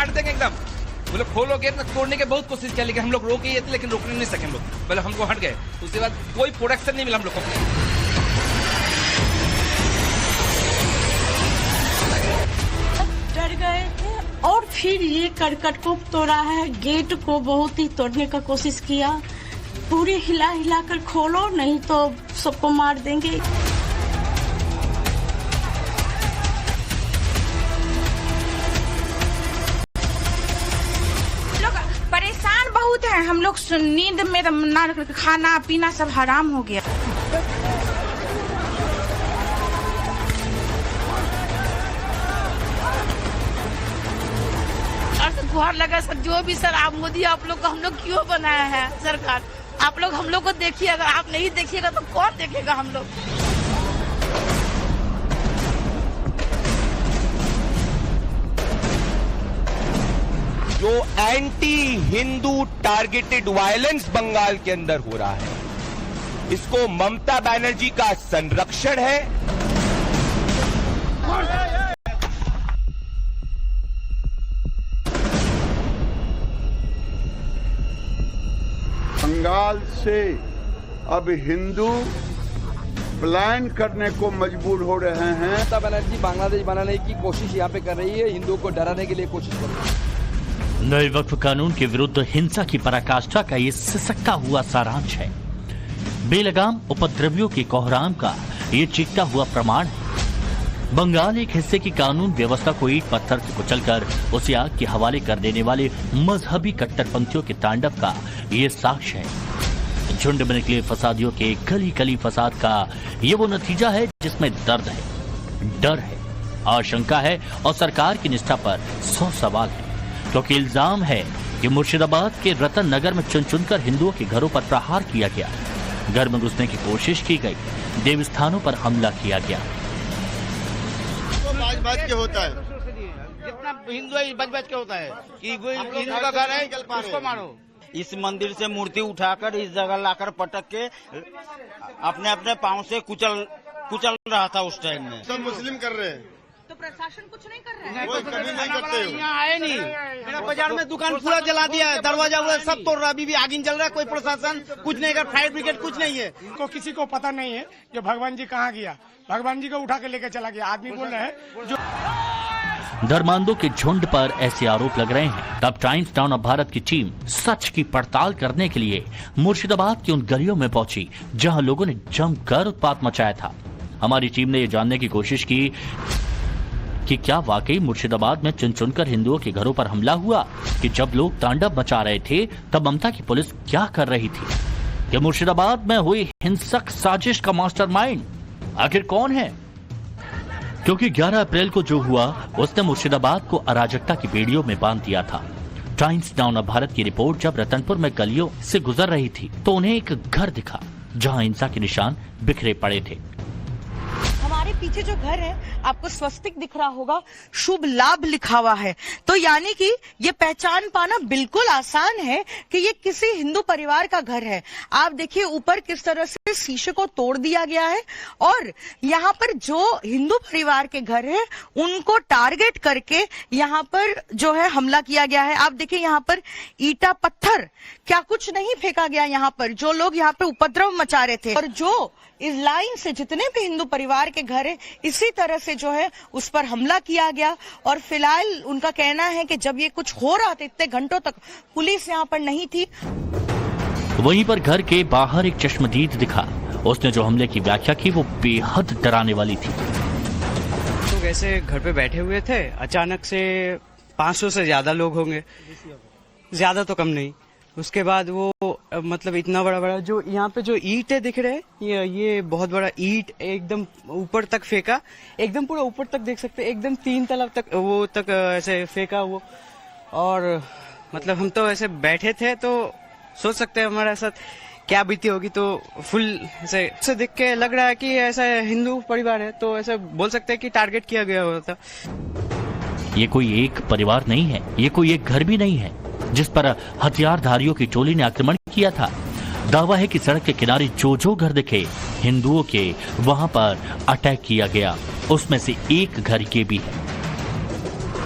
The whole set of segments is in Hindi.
काट देंगे एकदम। वो लोग खोलो गेट तक तोड़ने की बहुत कोशिश किया, लेकिन हम लोग रोके ये थे, लेकिन रोकने नहीं सके हम लोग। पहले हमको हट गए, उसके बाद कोई प्रोटेक्शन नहीं मिला हम लोग को। डर गए थे और फिर ये करकट को तोड़ा है, गेट को बहुत ही तोड़ने का कोशिश किया। पूरी हिला हिला कर खोलो, नहीं तो सबको मार देंगे। परेशान बहुत है हम लोग, नींद में ना, खाना पीना सब हराम हो गया। गुहार लगा सर, जो भी सर आप मोदी आप लोग को हम लोग क्यों बनाया है सरकार? आप लोग हम लोग को देखिए, अगर आप नहीं देखिएगा तो कौन देखेगा हम लोग? जो anti Hindu targeted violence Bengal के अंदर हो रहा है, इसको ममता बनर्जी का संरक्षण है। बंगाल से अब हिंदू प्लान करने को मजबूर हो रहे हैं। ममता बनर्जी बांग्लादेश बनाने की कोशिश यहाँ पे कर रही है, हिंदुओं को डराने के लिए कोशिश कर रही है। नए वक्फ कानून के विरुद्ध हिंसा की पराकाष्ठा का ये सिसकता हुआ सारांश है। बेलगाम उपद्रवियों के कोहराम का ये चीखता हुआ प्रमाण है। बंगाल एक हिस्से की कानून व्यवस्था को ईंट पत्थर से कुचलकर उसे आग के हवाले कर देने वाले मजहबी कट्टरपंथियों के तांडव का ये साक्ष्य है। झुंड में निकले फसादियों के गली गली फसाद का ये वो नतीजा है जिसमें दर्द है, डर है, आशंका है और सरकार की निष्ठा पर 100 सवाल है। क्योंकि इल्जाम है कि मुर्शिदाबाद के रतन नगर में चुन चुनकर हिंदुओं के घरों पर प्रहार किया गया, घर में घुसने की कोशिश की गई, देवस्थानों पर हमला किया गया। बच के होता है, जितना हिंदू है बच के होता है कि हिंदू का घर है उसको मारो। इस मंदिर से मूर्ति उठाकर इस जगह लाकर पटक के अपने अपने पांव से कुचल रहा था उस टाइम में। सब मुस्लिम कर रहे हैं तो प्रशासन कुछ नहीं कर रहा है। कोई कभी नहीं करते हो। यहाँ आए नहीं, मेरा बाजार में दुकान पूरा जला दिया है, दरवाजा सब तोड़ रहा है, अभी भी आगिन जल रहा है। कोई प्रशासन कुछ नहीं कर, फायर ब्रिगेड कुछ नहीं है। इनको किसी को पता नहीं है कि भगवान जी कहाँ गया, भगवान जी को उठा के लेकर चला गया। आदमी बोल रहे हैं जो धर्मांधों के झुंड पर ऐसे आरोप लग रहे हैं। तब टाइम्स टाउन ऑफ भारत की टीम सच की पड़ताल करने के लिए मुर्शिदाबाद की उन गलियों में पहुंची जहां लोगों ने जमकर उत्पात मचाया था। हमारी टीम ने यह जानने की कोशिश की कि क्या वाकई मुर्शिदाबाद में चुन चुनकर हिंदुओं के घरों पर हमला हुआ, कि जब लोग तांडव मचा रहे थे तब ममता की पुलिस क्या कर रही थी, कि मुर्शिदाबाद में हुई हिंसक साजिश का मास्टरमाइंड आखिर कौन है। क्योंकि 11 अप्रैल को जो हुआ उसने मुर्शिदाबाद को अराजकता की बेड़ियों में बांध दिया था। टाइम्स टाउन ऑफ भारत की रिपोर्ट जब रतनपुर में गलियों से गुजर रही थी तो उन्हें एक घर दिखा जहां हिंसा के निशान बिखरे पड़े थे। हमारे पीछे जो घर है आपको स्वस्तिक दिख रहा होगा, शुभ लाभ लिखा हुआ है। तो यानी कि ये पहचान पाना बिल्कुल आसान है कि ये किसी हिंदू परिवार का घर है। आप देखिए ऊपर किस तरह से शीशे को तोड़ दिया गया है और यहाँ पर जो हिंदू परिवार के घर है उनको टारगेट करके यहाँ पर जो है हमला किया गया है। आप देखिए यहाँ पर ईटा पत्थर क्या कुछ नहीं फेंका गया। यहाँ पर जो लोग यहाँ पे उपद्रव मचा रहे थे और जो इस लाइन से जितने भी हिंदू परिवार के घर है इसी तरह से जो है उस पर हमला किया गया। और फिलहाल उनका कहना है कि जब ये कुछ हो रहा था इतने घंटों तक पुलिस यहाँ पर नहीं थी। वहीं पर घर के बाहर एक चश्मदीद दिखा, उसने जो हमले की व्याख्या की वो बेहद डराने वाली थी। लोग ऐसे घर पे बैठे हुए थे, अचानक से 500 से ज्यादा लोग होंगे, ज्यादा तो कम नहीं। उसके बाद वो मतलब इतना बड़ा जो यहाँ पे जो ईंट दिख रहे हैं, ये बहुत बड़ा ईंट एकदम ऊपर तक फेंका, एकदम पूरा ऊपर तक देख सकते हैं, एकदम 3 तला तक वो तक ऐसे फेंका वो। और मतलब हम तो ऐसे बैठे थे तो सोच सकते हैं हमारे साथ क्या बीती होगी। तो फुल ऐसे देख के लग रहा है कि ऐसा हिंदू परिवार है, तो ऐसा बोल सकते हैं कि टारगेट किया गया हुआ था। ये कोई एक परिवार नहीं है, ये कोई एक घर भी नहीं है जिस पर हथियारधारियों की टोली ने आक्रमण किया था। दावा है कि सड़क के किनारे जो घर दिखे हिंदुओं के, वहां पर अटैक किया गया। उसमें से एक घर के भी है।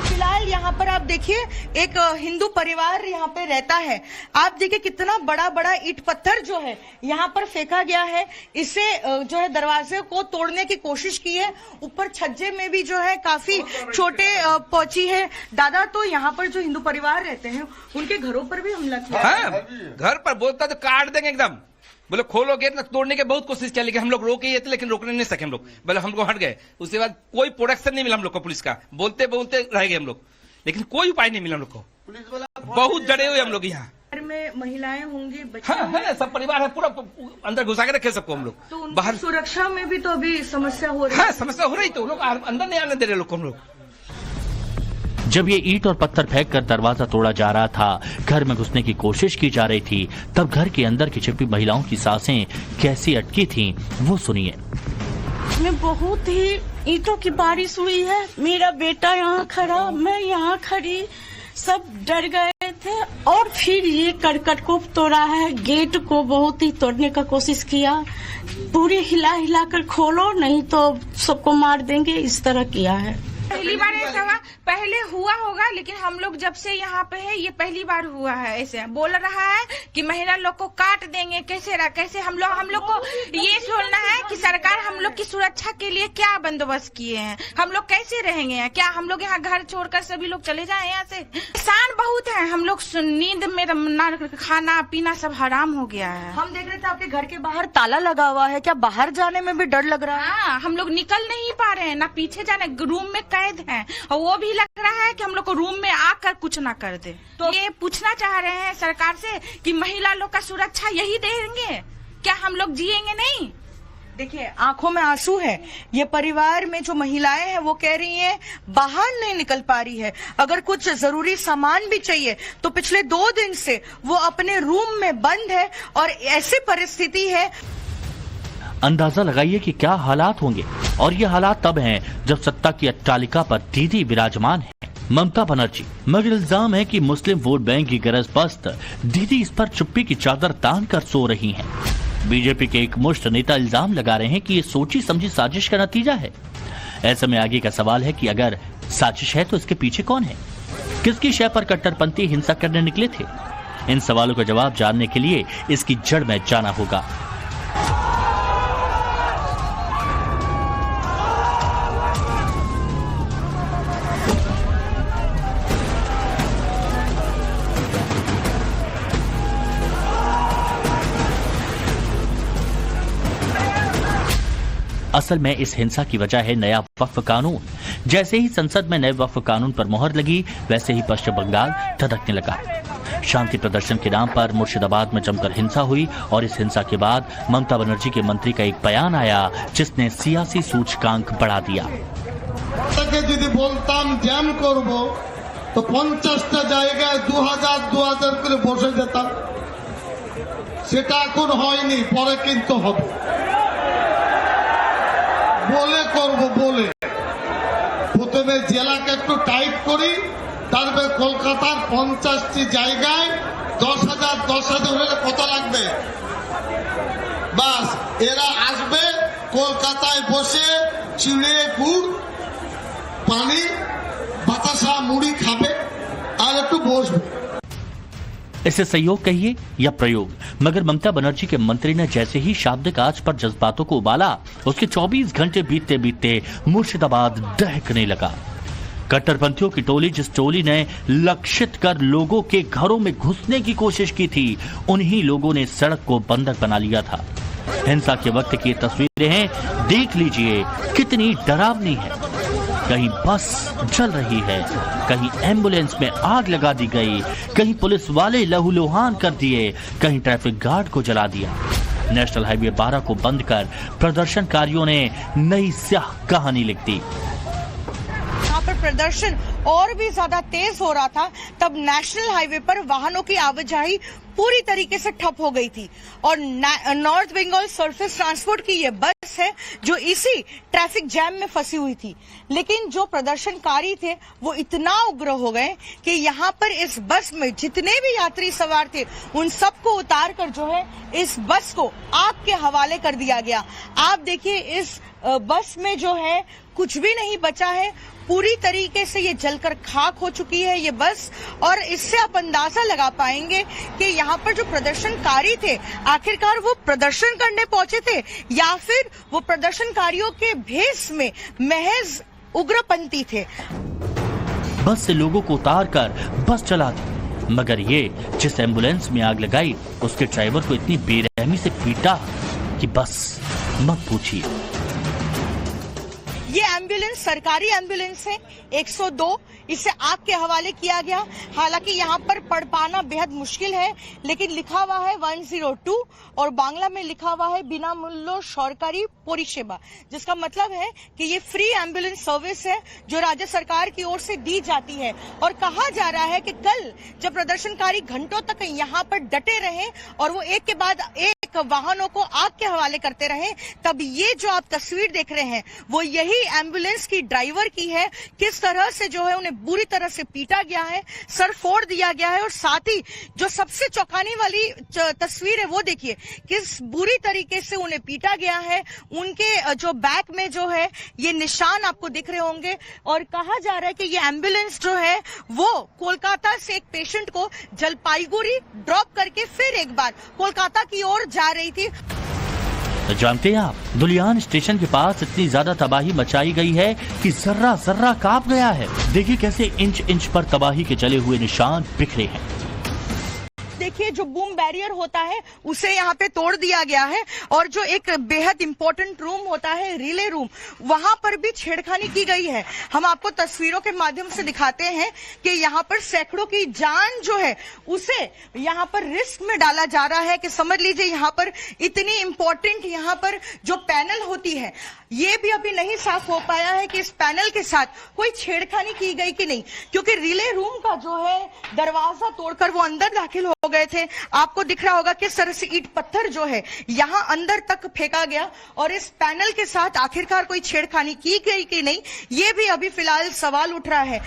फिलहाल यहाँ पर आप देखिए एक हिंदू परिवार यहाँ पे रहता है। आप देखिए कितना बड़ा बड़ा ईंट पत्थर जो है यहाँ पर फेंका गया है। इसे जो है दरवाजे को तोड़ने की कोशिश की है। ऊपर छज्जे में भी जो है काफी छोटे पहुंची है। दादा, तो यहाँ पर जो हिंदू परिवार रहते हैं उनके घरों पर भी हमला किया। हाँ, घर पर बोलता तो काट देंगे एकदम। बोले खोलो गेट, तोड़ने की बहुत कोशिश किया, लेकिन हम लोग रोके ही थे, लेकिन रोकने नहीं सके हम लोग। बोले हमको हट गए। उसके बाद कोई प्रोटेक्शन नहीं मिला हम लोग को पुलिस का। बोलते बोलते रह गए हम लोग, लेकिन कोई उपाय नहीं मिला हम लोग को। पुलिस वाला बहुत डरे हुए हम लोग यहाँ। घर में महिलाएं होंगी, बच्चे हाँ, है, सब परिवार है, पूरा अंदर घुसा के रखे सबको हम लोग। तो बाहर सुरक्षा में भी तो अभी समस्या हो रही है। हाँ, समस्या हो रही, तो लोग अंदर नहीं आने दे रहे लोग को हम लोग। जब ये ईंट और पत्थर फेंककर दरवाजा तोड़ा जा रहा था, घर में घुसने की कोशिश की जा रही थी, तब घर के अंदर की छिपी महिलाओं की सांसें कैसी अटकी थीं, वो सुनिए। में बहुत ही ईंटों की बारिश हुई है। मेरा बेटा यहाँ खड़ा, मैं यहाँ खड़ी, सब डर गए थे। और फिर ये करकट को तोड़ा है, गेट को बहुत ही तोड़ने का कोशिश किया। पूरी हिला हिला कर खोलो, नहीं तो सबको मार देंगे, इस तरह किया है। पहली बार ऐसा हुआ, पहले हुआ होगा, लेकिन हम लोग जब से यहाँ पे है ये पहली बार हुआ है। ऐसे बोल रहा है कि महिला लोग को काट देंगे, कैसे हम लोग को ये सोचना है कि सरकार हम लोग की सुरक्षा के लिए क्या बंदोबस्त किए हैं, हम लोग कैसे रहेंगे। क्या हम लोग यहाँ घर छोड़कर सभी लोग चले जाए यहाँ से? नुकसान बहुत है, हम लोग नींद में खाना पीना सब हराम हो गया है। हम देख रहे थे आपके घर के बाहर ताला लगा हुआ है, क्या बाहर जाने में भी डर लग रहा है? हाँ, हम लोग निकल नहीं पा रहे हैं, ना पीछे जाने, रूम में कैद हैं, और वो भी लग रहा है कि हम लोग को रूम में आकर कुछ ना कर दे। तो ये पूछना चाह रहे हैं सरकार से कि महिला लोग का सुरक्षा यही देंगे क्या? हम लोग जिएंगे नहीं? देखिए आंखों में आंसू है। ये परिवार में जो महिलाएं हैं वो कह रही हैं बाहर नहीं निकल पा रही है। अगर कुछ जरूरी सामान भी चाहिए तो पिछले 2 दिन से वो अपने रूम में बंद है और ऐसी परिस्थिति है। अंदाजा लगाइए कि क्या हालात होंगे। और ये हालात तब हैं जब सत्ता की अट्टालिका पर दीदी विराजमान है, ममता बनर्जी। मगर इल्जाम है कि मुस्लिम वोट बैंक की गरजपस्त दीदी इस पर चुप्पी की चादर तान कर सो रही हैं। बीजेपी के एक मुश्त नेता इल्जाम लगा रहे हैं कि ये सोची समझी साजिश का नतीजा है। ऐसे में आगे का सवाल है कि अगर साजिश है तो इसके पीछे कौन है, किसकी शय पर कट्टरपंथी हिंसा करने निकले थे? इन सवालों का जवाब जानने के लिए इसकी जड़ में जाना होगा। असल में इस हिंसा की वजह है नया वक्फ कानून। जैसे ही संसद में नए वक्फ कानून पर मोहर लगी, वैसे ही पश्चिम बंगाल धधकने लगा। शांति प्रदर्शन के नाम पर मुर्शिदाबाद में जमकर हिंसा हुई और इस हिंसा के बाद ममता बनर्जी के मंत्री का एक बयान आया जिसने सियासी सूचकांक बढ़ा दिया। यदि बोलताम जैम करब तो 50টা জায়গায় 2000 করে বসে যেতাম, সেটা এখন হয়নি, পরে কিন্তু হবে। বলে করব, বলে প্রথমে জেলাকে একটু টাইট করি, তারপরে কলকাতার 50টি জায়গায় 10,000 হলে কত লাগবে? বাস এরা আসবে কলকাতায় বসে চিড়ে গুড় পানি বাতাসা মুড়ি খাবে আর একটু বসবে। इसे सहयोग कहिए या प्रयोग, मगर ममता बनर्जी के मंत्री ने जैसे ही शाब्दिक आंच पर जज्बातों को उबाला, उसके 24 घंटे बीतते बीतते मुर्शिदाबाद दहकने लगा। कट्टरपंथियों की टोली, जिस टोली ने लक्षित कर लोगों के घरों में घुसने की कोशिश की थी, उन्हीं लोगों ने सड़क को बंधक बना लिया था। हिंसा के वक्त की तस्वीरें हैं, देख लीजिए कितनी डरावनी है। कहीं बस जल रही है, कहीं एम्बुलेंस में आग लगा दी गई, कहीं पुलिस वाले लहूलुहान कर दिए, कहीं ट्रैफिक गार्ड को जला दिया। नेशनल हाईवे 12 को बंद कर प्रदर्शनकारियों ने नई स्याह कहानी लिख दी। यहाँ पर प्रदर्शन और भी ज्यादा तेज हो रहा था, तब नेशनल हाईवे पर वाहनों की आवाजाही पूरी तरीके से ठप हो गई थी। और नॉर्थ बंगाल सरफेस ट्रांसपोर्ट की ये बस है जो इसी ट्रैफिक जैम में फंसी हुई थी। लेकिन जो प्रदर्शनकारी थे वो इतना उग्र हो गए कि यहाँ पर इस बस में जितने भी यात्री सवार थे उन सबको उतार कर जो है इस बस को आग के हवाले कर दिया गया। आप देखिए इस बस में जो है कुछ भी नहीं बचा है, पूरी तरीके से ये जलकर खाक हो चुकी है ये बस। और इससे आप अंदाजा लगा पाएंगे कि यहाँ पर जो प्रदर्शनकारी थे आखिरकार वो प्रदर्शन करने पहुंचे थे या फिर वो प्रदर्शनकारियों के भेष में महज उग्रपंथी थे। बस से लोगों को उतार कर बस चला दी, मगर ये जिस एम्बुलेंस में आग लगाई उसके ड्राइवर को इतनी बेरहमी से पीटा कि बस मत पूछिए। ये एम्बुलेंस सरकारी एम्बुलेंस है 102, इसे आग के हवाले किया गया। हालांकि यहाँ पर पढ़ पाना बेहद मुश्किल है, लेकिन लिखा हुआ है 102 और बांग्ला में लिखा हुआ है बिना मूल्य सरकारी परिसेवा, जिसका मतलब है कि ये फ्री एम्बुलेंस सर्विस है जो राज्य सरकार की ओर से दी जाती है। और कहा जा रहा है कि कल जब प्रदर्शनकारी घंटों तक यहाँ पर डटे रहे और वो एक के बाद एक वाहनों को आग के हवाले करते रहे, तब ये जो आप तस्वीर देख रहे हैं वो यही एम्बुलेंस की ड्राइवर की है। किस तरह से जो है उन्हें बुरी तरह से पीटा गया है, सर फोड़ दिया गया है। और साथ ही जो सबसे चौंकाने वाली तस्वीर है वो देखिए, किस बुरी तरीके से उन्हें पीटा गया है। उनके जो बैक में जो है ये निशान आपको दिख रहे होंगे। और कहा जा रहा है कि ये एम्बुलेंस जो है वो कोलकाता से एक पेशेंट को जलपाईगुड़ी ड्रॉप करके फिर एक बार कोलकाता की ओर जा रही थी। जानते हैं आप, दुलियान स्टेशन के पास इतनी ज्यादा तबाही मचाई गई है कि जर्रा जर्रा कांप गया है। देखिए कैसे इंच इंच पर तबाही के जले हुए निशान बिखरे हैं। देखिए जो बूम बैरियर होता है उसे यहाँ पे तोड़ दिया गया है और जो एक बेहद इंपॉर्टेंट रूम होता है रिले रूम, वहां पर भी छेड़खानी की गई है। हम आपको तस्वीरों के माध्यम से दिखाते हैं कि यहाँ पर सैकड़ों की जान जो है उसे यहाँ पर रिस्क में डाला जा रहा है। कि समझ लीजिए यहाँ पर इतनी इंपॉर्टेंट यहाँ पर जो पैनल होती है ये भी अभी नहीं साफ हो पाया है कि इस पैनल के साथ कोई छेड़खानी की गई कि नहीं, क्योंकि रिले रूम का जो है दरवाजा तोड़कर वो अंदर दाखिल हो गए थे। आपको दिख रहा होगा किस तरह से ईंट पत्थर जो है यहाँ अंदर तक फेंका गया और इस पैनल के साथ आखिरकार कोई छेड़खानी की गई कि नहीं, ये भी अभी फिलहाल सवाल उठ रहा है।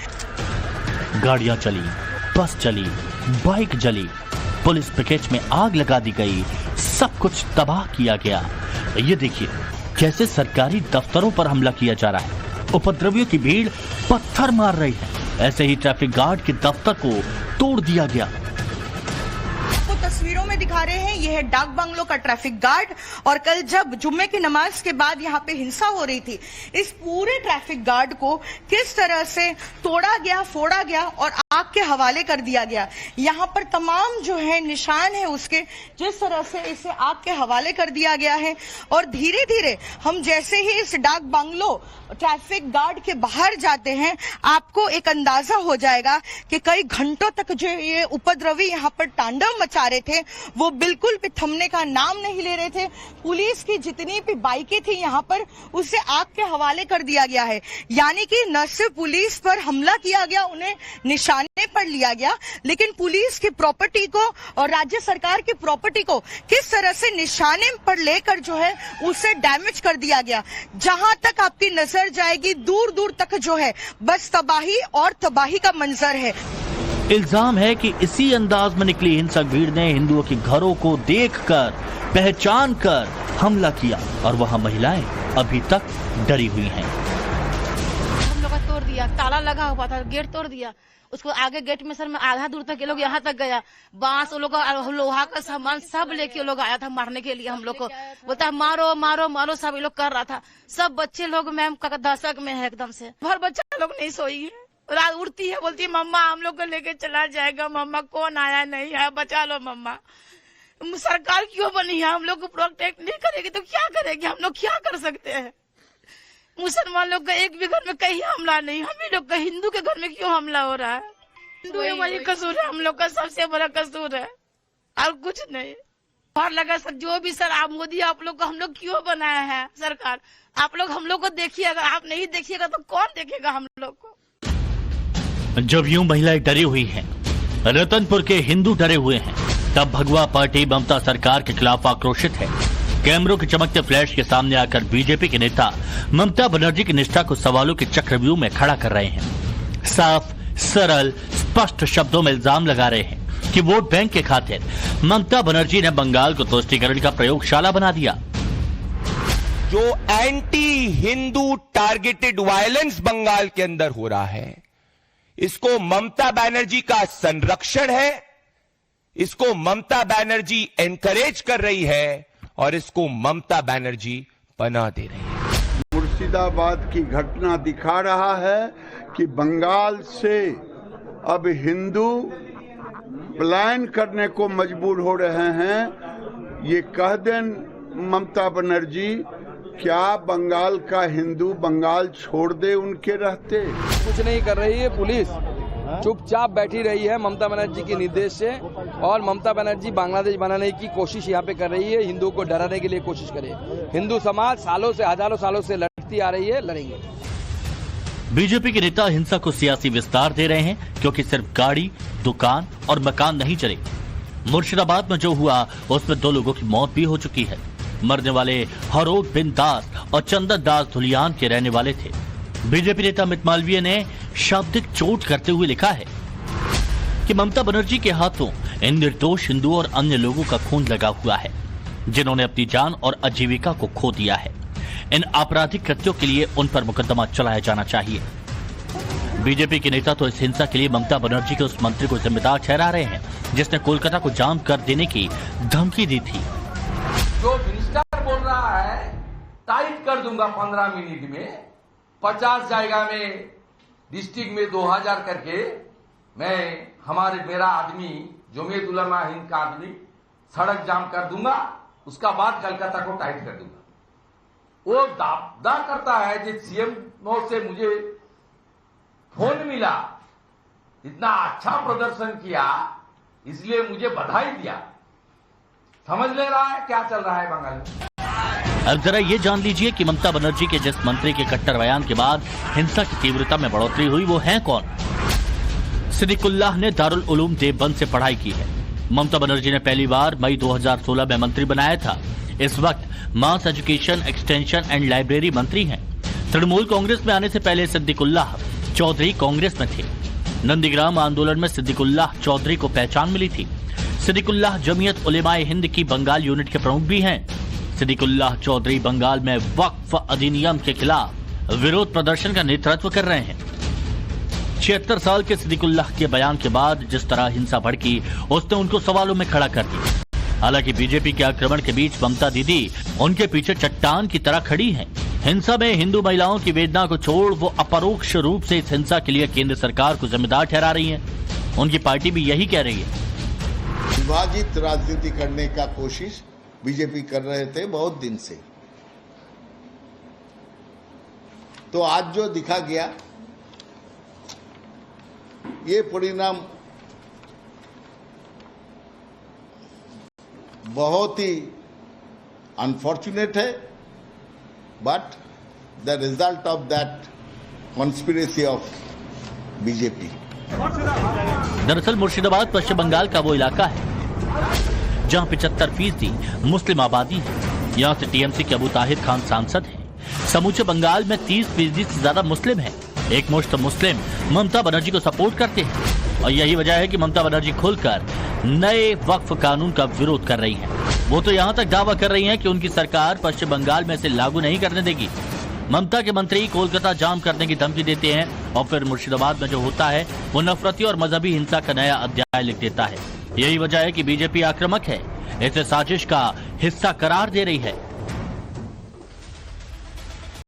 गाड़ियां चली, बस चली, बाइक जली, पुलिस पिकेट में आग लगा दी गई, सब कुछ तबाह किया गया। ये देखिए कैसे सरकारी दफ्तरों पर हमला किया जा रहा है। उपद्रवियों की भीड़ पत्थर मार रही है। ऐसे ही ट्रैफिक गार्ड के दफ्तर को तोड़ दिया गया। तस्वीरों में दिखा रहे हैं यह है डाक बंगलो का ट्रैफिक गार्ड। और कल जब जुम्मे की नमाज के बाद यहाँ पे हिंसा हो रही थी, इस पूरे ट्रैफिक गार्ड को किस तरह से तोड़ा गया, फोड़ा गया और आग के हवाले कर दिया गया। यहाँ पर तमाम जो है निशान है उसके, जिस तरह से इसे आग के हवाले कर दिया गया है। और धीरे धीरे हम जैसे ही इस डाक बंगलो ट्रैफिक गार्ड के बाहर जाते हैं, आपको एक अंदाजा हो जाएगा कि कई घंटों तक जो ये उपद्रवी यहाँ पर तांडव मचा रहे थे वो बिल्कुल भी थमने का नाम नहीं ले रहे थे। पुलिस की जितनी भी बाइकें थी यहाँ पर उसे आग के हवाले कर दिया गया है। यानी कि न सिर्फ पुलिस पर हमला किया गया, उन्हें निशाने पर लिया गया, लेकिन पुलिस की प्रॉपर्टी को और राज्य सरकार की प्रॉपर्टी को किस तरह से निशाने पर लेकर जो है उसे डैमेज कर दिया गया। जहां तक आपकी नजर जाएगी दूर दूर तक जो है बस तबाही और तबाही का मंजर है। इल्जाम है कि इसी अंदाज में निकली हिंसक भीड़ ने हिंदुओं के घरों को देखकर, पहचान कर हमला किया और वहां महिलाएं अभी तक डरी हुई हैं। हम लोग का तोड़ दिया, ताला लगा हुआ था, गेट तोड़ दिया। उसको आगे गेट में सर में आधा दूर तक ये लोग यहाँ तक गया, बांस वो लोग लोहा का सामान सब लेके लोग आया था मारने के लिए। हम लोग को बोलता मारो मारो मारो, सब ये लोग कर रहा था। सब बच्चे लोग मैम का दशक में है एकदम से, हर बच्चा लोग नहीं सोई है। रात उड़ती है, बोलती है मम्मा हम लोग को लेके चला जाएगा, मम्मा कौन आया नहीं आया, बचा लो मम्मा। सरकार क्यों बनी है, हम लोग को प्रोटेक्ट नहीं करेगी तो क्या करेगी, हम लोग क्या कर सकते हैं। मुसलमान लोग का एक भी घर में कहीं हमला नहीं, हम ही लोग का हिंदू के घर में क्यों हमला हो रहा है। हिंदू में वही कसूर है, हम लोग का सबसे बड़ा कसूर है और कुछ नहीं। और लगा सर जो भी सर आप मोदी आप लोग को हम लोग क्यों बनाया है सरकार, आप लोग हम लोग को देखिएगा, आप नहीं देखिएगा तो कौन देखेगा हम लोग को। जब यूं महिलाएं डरी हुई हैं, रतनपुर के हिंदू डरे हुए हैं, तब भगवा पार्टी ममता सरकार के खिलाफ आक्रोशित है। कैमरों के चमकते फ्लैश के सामने आकर बीजेपी के नेता ममता बनर्जी की निष्ठा को सवालों के चक्रव्यूह में खड़ा कर रहे हैं। साफ, सरल, स्पष्ट शब्दों में इल्जाम लगा रहे हैं कि वोट बैंक के खातिर ममता बनर्जी ने बंगाल को तुष्टीकरण का प्रयोगशाला बना दिया। जो anti Hindu targeted violence Bengal के अंदर हो रहा है, इसको ममता बनर्जी का संरक्षण है, इसको ममता बनर्जी एनकरेज कर रही है और इसको ममता बनर्जी पनाह दे रही है। मुर्शिदाबाद की घटना दिखा रहा है कि बंगाल से अब हिंदू पलायन करने को मजबूर हो रहे हैं। ये कह दें ममता बनर्जी, क्या बंगाल का हिंदू बंगाल छोड़ दे उनके रहते? कुछ नहीं कर रही है पुलिस, चुपचाप बैठी रही है ममता बनर्जी के निर्देश से। और ममता बनर्जी बांग्लादेश बनाने की कोशिश यहाँ पे कर रही है, हिंदुओं को डराने के लिए कोशिश करे। हिंदू समाज सालों से, हजारों सालों से लड़ती आ रही है, लड़ेंगे। बीजेपी के नेता हिंसा को सियासी विस्तार दे रहे हैं, क्योंकि सिर्फ गाड़ी, दुकान और मकान नहीं चले। मुर्शिदाबाद में जो हुआ उसमें 2 लोगों की मौत भी हो चुकी है। मरने वाले हरोद बिन दास और चंदन दास धुलियान के रहने वाले थे। बीजेपी नेता अमित मालवीय ने शाब्दिक चोट करते हुए लिखा है कि ममता बनर्जी के हाथों इन निर्दोष हिंदुओं और अन्य लोगों का खून लगा हुआ है, जिन्होंने अपनी जान और आजीविका को खो दिया है। इन आपराधिक कृत्यों के लिए उन पर मुकदमा चलाया जाना चाहिए। बीजेपी के नेता तो इस हिंसा के लिए ममता बनर्जी के उस मंत्री को जिम्मेदार ठहरा रहे हैं, जिसने कोलकाता को जाम कर देने की धमकी दी थी। जो मिनिस्टर बोल रहा है टाइट कर दूंगा 15 मिनट में, 50 जगह में डिस्ट्रिक्ट में 2000 करके मैं मेरा आदमी जमीयत उलमा हिंद का आदमी सड़क जाम कर दूंगा, उसका बाद कलकत्ता को टाइट कर दूंगा। वो दावा करता है कि सीएम से मुझे फोन मिला, इतना अच्छा प्रदर्शन किया इसलिए मुझे बधाई दिया। समझ ले रहा है क्या चल रहा है बंगाल में। अब जरा ये जान लीजिए कि ममता बनर्जी के जिस मंत्री के कट्टर बयान के बाद हिंसा की तीव्रता में बढ़ोतरी हुई वो हैं कौन? सिद्दीकुल्लाह ने दारुल उलूम देवबंद से पढ़ाई की है। ममता बनर्जी ने पहली बार मई 2016 में मंत्री बनाया था। इस वक्त मास एजुकेशन, एक्सटेंशन एंड लाइब्रेरी मंत्री हैं। तृणमूल कांग्रेस में आने से पहले सिद्दीकुल्लाह चौधरी कांग्रेस में थे। नंदीग्राम आंदोलन में सिद्दीकुल्लाह चौधरी को पहचान मिली थी। सिद्दीकुल्लाह जमीयत उलेमाए हिंद की बंगाल यूनिट के प्रमुख भी हैं। सिद्दीकुल्लाह चौधरी बंगाल में वक्फ अधिनियम के खिलाफ विरोध प्रदर्शन का नेतृत्व कर रहे हैं। 76 साल के सिद्दीकुल्लाह के बयान के बाद जिस तरह हिंसा भड़की, उसने उनको सवालों में खड़ा कर दिया। हालांकि बीजेपी के आक्रमण के बीच ममता दीदी उनके पीछे चट्टान की तरह खड़ी हैं। हिंसा में हिंदू महिलाओं की वेदना को छोड़ वो अपरोक्ष रूप से इस हिंसा के लिए केंद्र सरकार को जिम्मेदार ठहरा रही हैं। उनकी पार्टी भी यही कह रही है। विभाजित राजनीति करने का कोशिश बीजेपी कर रहे थे बहुत दिन से। तो आज जो दिखा गया ये परिणाम बहुत ही अनफॉर्चुनेट है, but the result of that conspiracy of BJP. दरअसल मुर्शिदाबाद पश्चिम बंगाल का वो इलाका है जहां 75% मुस्लिम आबादी है। यहाँ से टीएमसी के अबू ताहिर खान सांसद हैं। समूचे बंगाल में 30% से ज्यादा मुस्लिम हैं। एक मुश्त मुस्लिम ममता बनर्जी को सपोर्ट करते हैं और यही वजह है कि ममता बनर्जी खुलकर नए वक्फ कानून का विरोध कर रही हैं। वो तो यहाँ तक दावा कर रही हैं कि उनकी सरकार पश्चिम बंगाल में इसे लागू नहीं करने देगी। ममता के मंत्री कोलकाता जाम करने की धमकी देते हैं और फिर मुर्शिदाबाद में जो होता है वो नफरती और मजहबी हिंसा का नया अध्याय लिख देता है। यही वजह है कि बीजेपी आक्रामक है, इसे साजिश का हिस्सा करार दे रही है।